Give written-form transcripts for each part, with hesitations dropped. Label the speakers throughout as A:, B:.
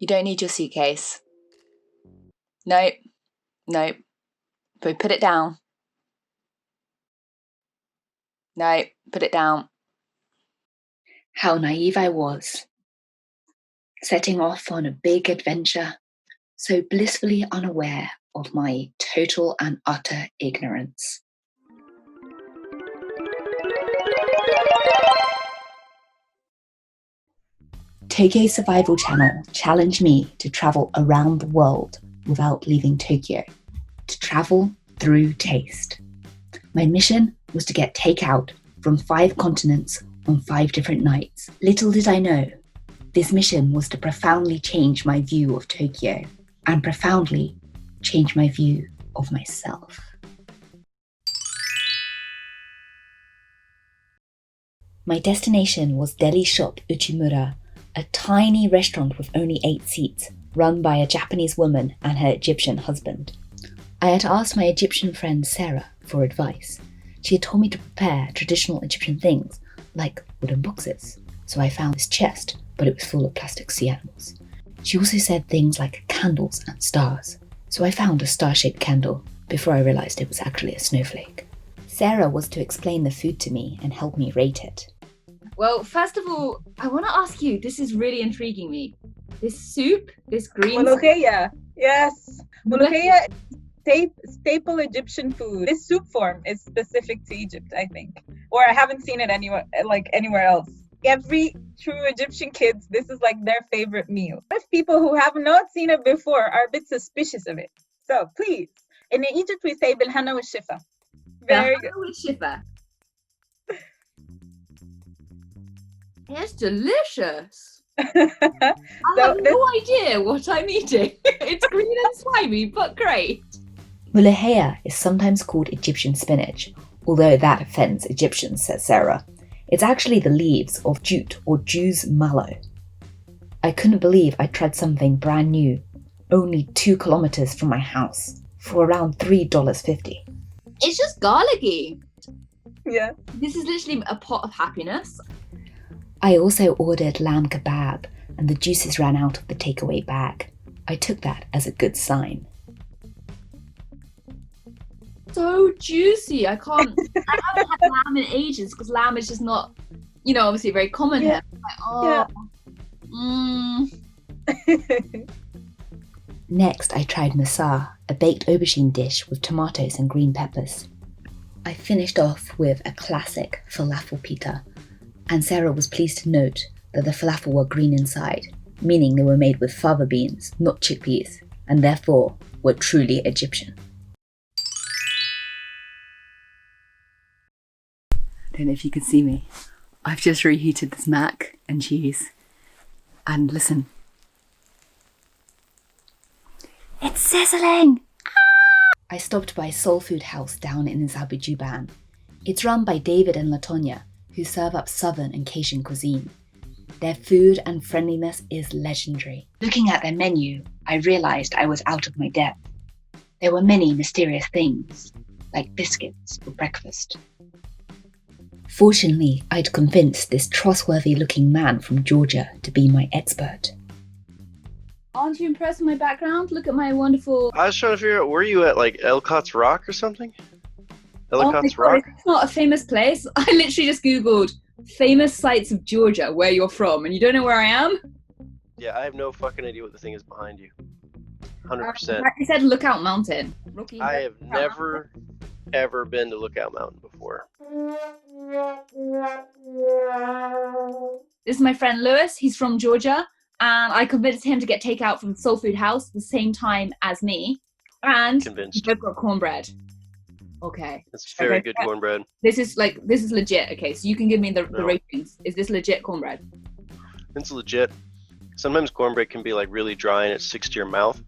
A: You don't need your suitcase. Nope. But put it down. No, put it down. How naive I was. Setting off on a big adventure, so blissfully unaware of my total and utter ignorance. Tokyo Survival Channel challenged me to travel around the world without leaving Tokyo, to travel through taste. My mission was to get takeout from 5 continents on 5 different nights. Little did I know, this mission was to profoundly change my view of Tokyo and profoundly change my view of myself. My destination was deli shop Uchimura, a tiny restaurant with only 8 seats, run by a Japanese woman and her Egyptian husband. I had asked my Egyptian friend Sarah for advice. She had told me to prepare traditional Egyptian things, like wooden boxes. So I found this chest, but it was full of plastic sea animals. She also said things like candles and stars. So I found a star-shaped candle before I realised it was actually a snowflake. Sarah was to explain the food to me and help me rate it. Well, first of all, I want to ask you, this is really intriguing me. This soup, this green...
B: Molokhia, yes. Molokhia is staple Egyptian food. This soup form is specific to Egypt, I think. Or I haven't seen it anywhere else. Every true Egyptian kids, this is like their favorite meal. Most people who have not seen it before are a bit suspicious of it. So please, in Egypt we say Belhana welshefa. Very good.
A: Welshefa. It's delicious. I have no idea what I'm eating. It's green and slimy, but great. Molokhia is sometimes called Egyptian spinach, although that offends Egyptians, says Sarah. It's actually the leaves of jute or Jew's mallow. I couldn't believe I tried something brand new, only 2 kilometers from my house, for around $3.50. It's just garlicky.
B: Yeah.
A: This is literally a pot of happiness. I also ordered lamb kebab, and the juices ran out of the takeaway bag. I took that as a good sign. So juicy. I haven't had lamb in ages because lamb is just not, obviously very common here. Next, I tried masa, a baked aubergine dish with tomatoes and green peppers. I finished off with a classic falafel pita, and Sarah was pleased to note that the falafel were green inside, meaning they were made with fava beans, not chickpeas, and therefore were truly Egyptian. I don't know if you can see me. I've just reheated this mac and cheese. And listen. It's sizzling! I stopped by Soul Food House down in Zabujuban. It's run by David and Latonya, who serve up Southern and Cajun cuisine. Their food and friendliness is legendary. Looking at their menu, I realised I was out of my depth. There were many mysterious things, like biscuits for breakfast. Fortunately, I'd convinced this trustworthy-looking man from Georgia to be my expert. Aren't you impressed with my background? Look at my wonderful...
C: I was trying to figure out, were you at like Elcott's Rock or something? Elcott's Rock?
A: It's not a famous place. I literally just Googled famous sites of Georgia where you're from, and you don't know where I am?
C: Yeah, I have no fucking idea what the thing is behind you. 100%.
A: It said Lookout Mountain.
C: I have never, ever been to Lookout Mountain before.
A: This is my friend Lewis. He's from Georgia, and I convinced him to get takeout from Soul Food House the same time as me. And we've got cornbread. Okay.
C: It's very good cornbread.
A: This is legit. Okay, so you can give me the ratings. Is this legit cornbread?
C: It's legit. Sometimes cornbread can be like really dry and it sticks to your mouth,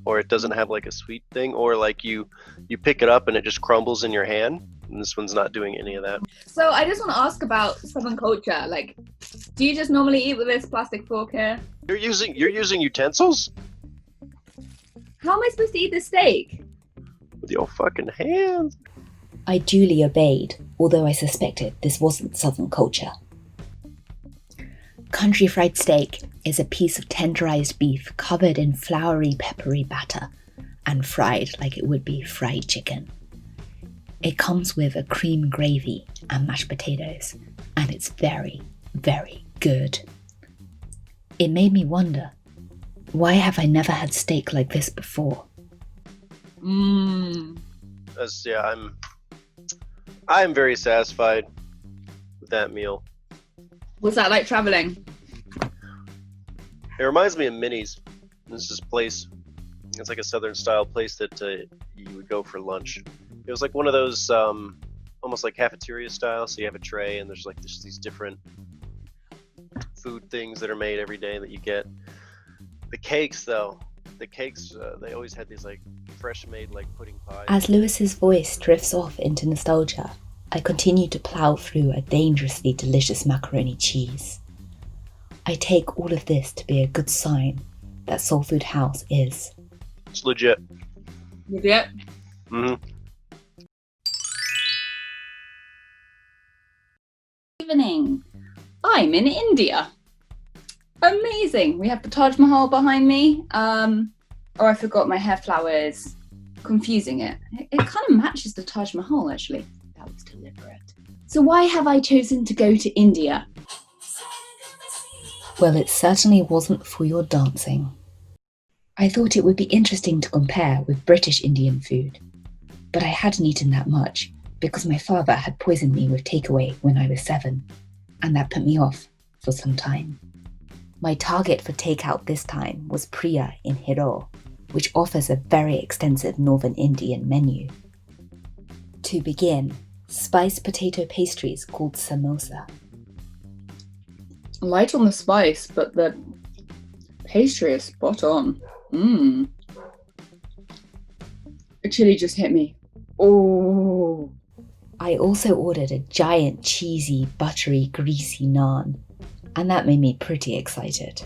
C: or it doesn't have like a sweet thing, or like you pick it up and it just crumbles in your hand. And this one's not doing any of that. So
A: I just want to ask about Southern culture. Like, do you just normally eat with this plastic fork here?
C: You're using utensils?
A: How am I supposed to eat this steak?
C: With your fucking hands.
A: I duly obeyed, although I suspected this wasn't Southern culture. country fried steak is a piece of tenderized beef covered in floury, peppery batter and fried like it would be fried chicken. It comes with a cream gravy and mashed potatoes, and it's very, very good. It made me wonder, why have I never had steak like this before?
C: I'm very satisfied with that meal.
D: What's that like traveling?
C: It reminds me of Minnie's. This is this place. It's like a southern style place that you would go for lunch. It was like one of those almost like cafeteria style. So you have a tray and there's like these different food things that are made every day that you get. The cakes though, they always had these like fresh made like pudding pies.
A: As Lewis's voice drifts off into nostalgia, I continue to plough through a dangerously delicious macaroni cheese. I take all of this to be a good sign that Soul Food House is.
C: It's legit.
D: Legit?
C: Mm-hmm.
D: Evening. I'm in India. Amazing. We have the Taj Mahal behind me. I forgot my hair flowers. Confusing it. It kind of matches the Taj Mahal, actually. That was deliberate. So why have I chosen to go to India?
A: Well, it certainly wasn't for your dancing. I thought it would be interesting to compare with British Indian food, but I hadn't eaten that much because my father had poisoned me with takeaway when I was 7, and that put me off for some time. My target for takeout this time was Priya in Hiro, which offers a very extensive Northern Indian menu. To begin, spiced potato pastries called samosa.
D: Light on the spice, but the pastry is spot on. The chili just hit me. Oh.
A: I also ordered a giant cheesy, buttery, greasy naan, and that made me pretty excited.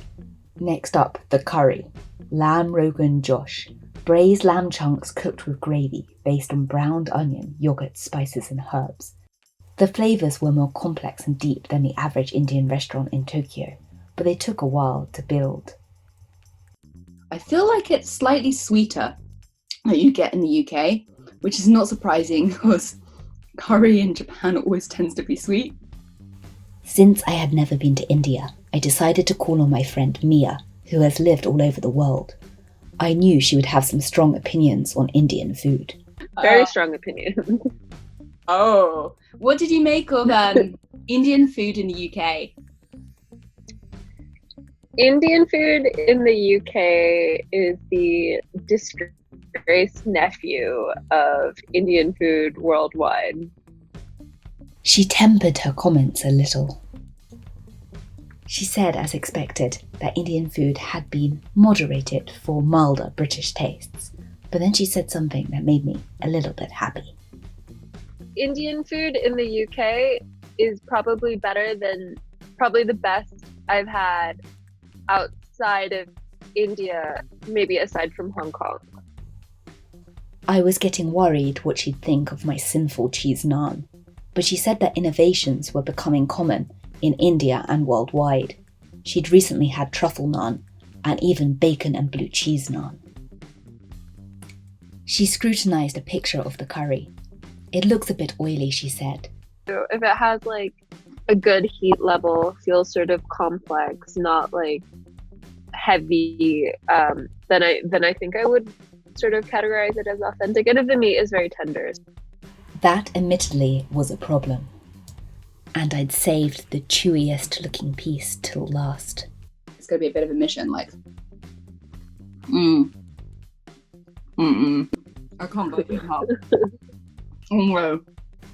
A: Next up, the curry. Lamb Rogan Josh. Braised lamb chunks cooked with gravy based on browned onion, yogurt, spices and herbs. The flavours were more complex and deep than the average Indian restaurant in Tokyo, but they took a while to build.
D: I feel like it's slightly sweeter that you get in the UK, which is not surprising because curry in Japan always tends to be sweet.
A: Since I had never been to India, I decided to call on my friend Mia, who has lived all over the world. I knew she would have some strong opinions on Indian food.
E: Very strong opinion.
D: Oh, what did you make of Indian food in the UK?
E: Indian food in the UK is the disgraced nephew of Indian food worldwide.
A: She tempered her comments a little. She said, as expected, that Indian food had been moderated for milder British tastes, but then she said something that made me a little bit happy.
E: Indian food in the UK is probably the best I've had outside of India, maybe aside from Hong Kong.
A: I was getting worried what she'd think of my sinful cheese naan, but she said that innovations were becoming common in India and worldwide. She'd recently had truffle naan and even bacon and blue cheese naan. She scrutinised a picture of the curry. It looks a bit oily, she said.
E: So if it has like a good heat level, feels sort of complex, not like heavy, then I think I would sort of categorize it as authentic. And if the meat is very tender.
A: That admittedly was a problem. And I'd saved the chewiest looking piece till last.
D: It's going to be a bit of a mission, like. I can't believe how. Oh no.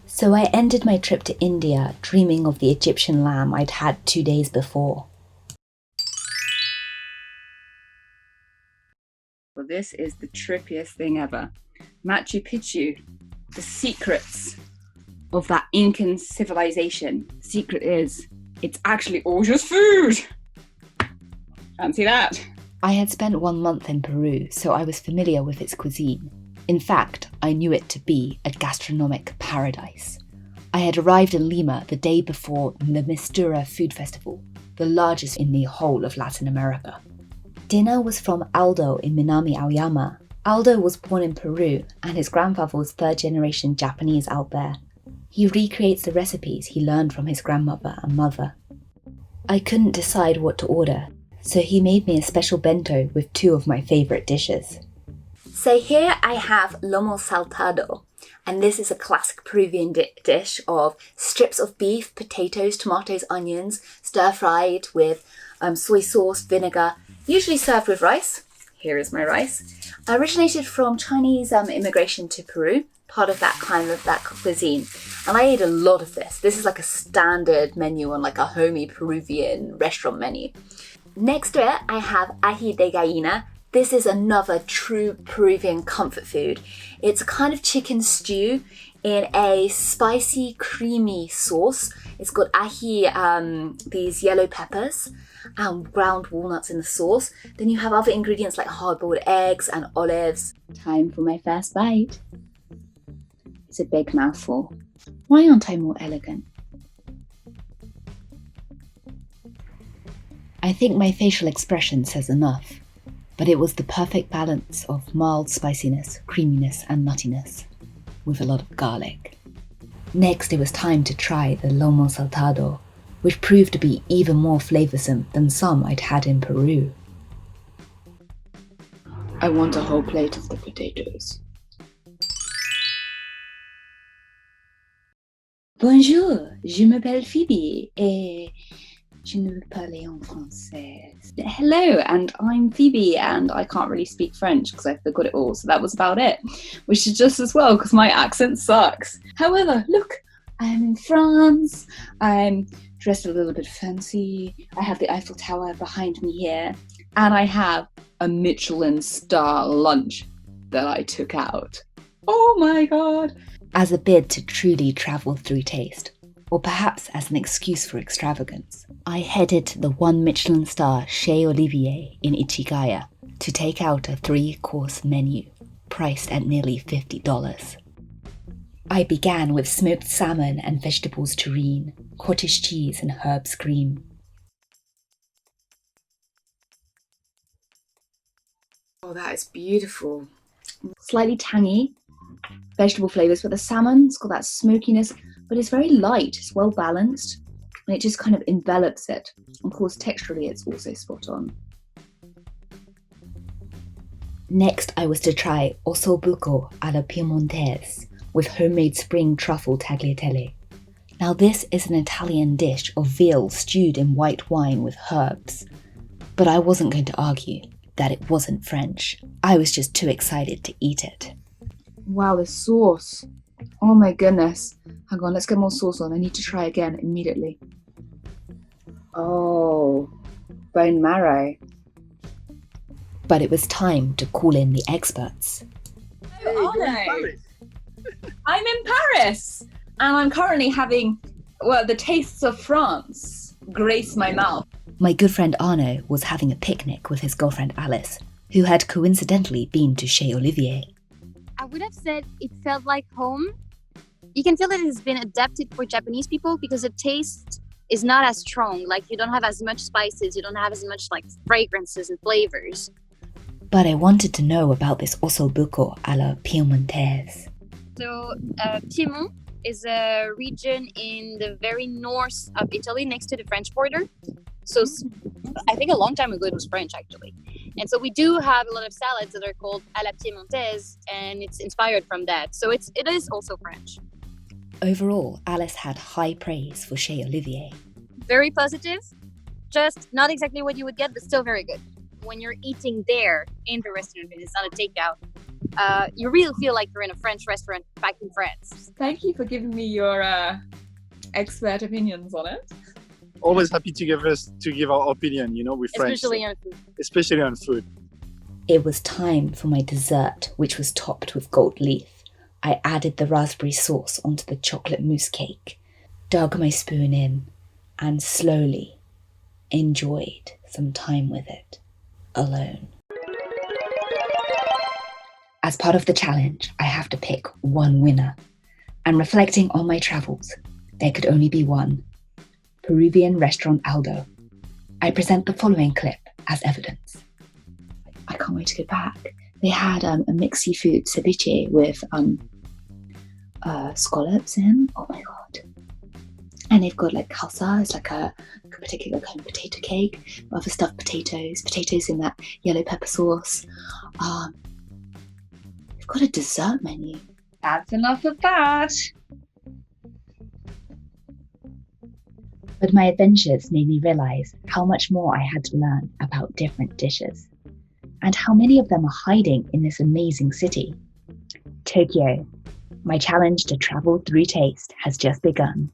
A: So I ended my trip to India dreaming of the Egyptian lamb I'd had 2 days before.
D: Well, this is the trippiest thing ever. Machu Picchu, the secrets of that Incan civilization. The secret is, it's actually all just food. Fancy that.
A: I had spent 1 month in Peru, so I was familiar with its cuisine. In fact, I knew it to be a gastronomic paradise. I had arrived in Lima the day before the Mistura Food Festival, the largest in the whole of Latin America. Dinner was from Aldo in Minami Aoyama. Aldo was born in Peru and his grandfather was third-generation Japanese out there. He recreates the recipes he learned from his grandmother and mother. I couldn't decide what to order, so he made me a special bento with 2 of my favourite dishes. So here I have lomo saltado, and this is a classic Peruvian dish of strips of beef, potatoes, tomatoes, onions, stir-fried with soy sauce, vinegar, usually served with rice. Here is my rice. Originated from Chinese immigration to Peru, part of that cuisine. And I ate a lot of this. This is like a standard menu on like a homey Peruvian restaurant menu. Next to it, I have ají de gallina. This is another true Peruvian comfort food. It's a kind of chicken stew in a spicy, creamy sauce. It's got ají, these yellow peppers, and ground walnuts in the sauce. Then you have other ingredients like hard-boiled eggs and olives. Time for my first bite. It's a big mouthful. Why aren't I more elegant? I think my facial expression says enough, but it was the perfect balance of mild spiciness, creaminess and nuttiness, with a lot of garlic. Next, it was time to try the lomo saltado, which proved to be even more flavoursome than some I'd had in Peru. I want a whole plate of the potatoes. Bonjour, je m'appelle Pheebz et je ne veux parler en français. Hello, and I'm Phoebe, and I can't really speak French because I forgot it all, so that was about it, which is just as well because my accent sucks. However, look, I'm in France, I'm dressed a little bit fancy, I have the Eiffel Tower behind me here, and I have a Michelin star lunch that I took out. Oh my god! As a bid to truly travel through taste, or perhaps as an excuse for extravagance, I headed to the 1 Michelin star Chez Olivier in Ichigaya to take out a 3-course menu, priced at nearly $50. I began with smoked salmon and vegetables terrine, cottage cheese and herbs cream. Oh, that is beautiful. Slightly tangy, vegetable flavours, but the salmon's got that smokiness, but it's very light, it's well balanced, and it just kind of envelops it. Of course, texturally, it's also spot on. Next, I was to try osso buco alla piemontese with homemade spring truffle tagliatelle. Now, this is an Italian dish of veal stewed in white wine with herbs, but I wasn't going to argue that it wasn't French. I was just too excited to eat it. Wow, the sauce. Oh my goodness. Hang on, let's get more sauce on. I need to try again immediately. Oh, bone marrow. But it was time to call in the experts.
D: Hey, I'm in Paris, and I'm currently having, the tastes of France grace my mouth.
A: My good friend Arno was having a picnic with his girlfriend Alice, who had coincidentally been to Chez Olivier.
F: I would have said it felt like home. You can feel that it has been adapted for Japanese people because the taste is not as strong. Like, you don't have as much spices, you don't have as much like fragrances and flavors.
A: But I wanted to know about this osso buco alla piemontese.
F: So Piedmont is a region in the very north of Italy next to the French border. So I think a long time ago it was French actually. And so we do have a lot of salads that are called à la piemontaise, and it's inspired from that. So it is also French.
A: Overall, Alice had high praise for Chez Olivier.
F: Very positive, just not exactly what you would get, but still very good. When you're eating there in the restaurant, it's not a takeout, you really feel like you're in a French restaurant back in France.
D: Thank you for giving me your expert opinions on it.
G: Always happy to give our opinion, with French.
F: Especially on food.
G: Especially on food.
A: It was time for my dessert, which was topped with gold leaf. I added the raspberry sauce onto the chocolate mousse cake, dug my spoon in, and slowly enjoyed some time with it, alone. As part of the challenge, I have to pick one winner. And reflecting on my travels, there could only be one: Peruvian restaurant Aldo. I present the following clip as evidence. I can't wait to go back. They had a mixed seafood ceviche with scallops in. Oh my god! And they've got like calza, it's like a particular kind of potato cake, other stuffed potatoes in that yellow pepper sauce. They've got a dessert menu.
D: That's enough of that.
A: But my adventures made me realise how much more I had to learn about different dishes, and how many of them are hiding in this amazing city. Tokyo, my challenge to travel through taste has just begun.